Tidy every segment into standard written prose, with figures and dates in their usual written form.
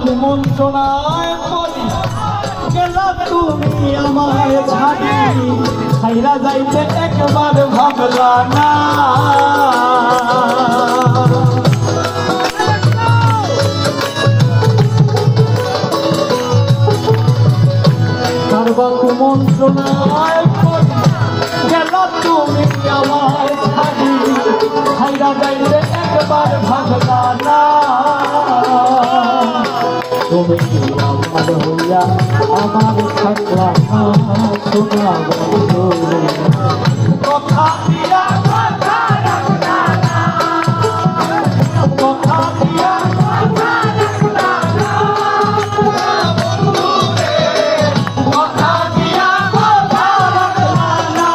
কুমন্ত্রণায় পড়ি গেলা তুমি আমায় ছাড়ি ছাইরা যাইতে একবার ভাবলা না কারবা কুমন্ত্রণায় পড়ি গেলা তুমি আমায় ছাড়ি ছাইরা যাইতে একবার ভাবলা না তুমি কি আমার হইয়া আমার থাকলা না শোনা বন্ধু কথা দিয়া কথা রাখলা না কথা দিয়া কথা রাখলা না বন্ধু রে কথা দিয়া কথা রাখলা না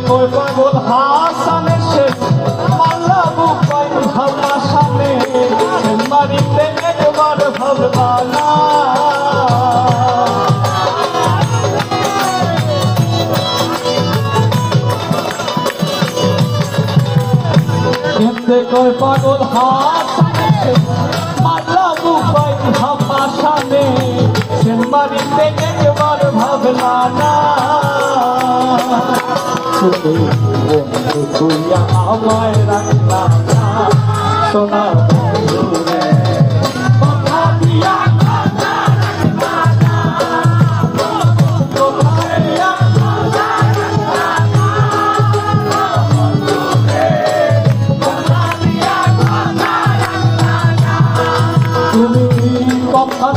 কই পাগল হাসানে সে মাল্লা বুপাই ভাবনা সামনে বাড়িতে একবার ভাববা না কেমনে কই পাগল হাসানে সে মাল্লা বুপাই ভাবনা সামনে বাড়িতে একবার ভাবনা না তুইয়া আমায় রাখলা না সোনা বন্ধু রে কথা দিয়া কথা রাখলা না কথা দিয়া কথা রাখলা না বন্ধু রে কথা দিয়া কথা রাখলা না তুমি কথা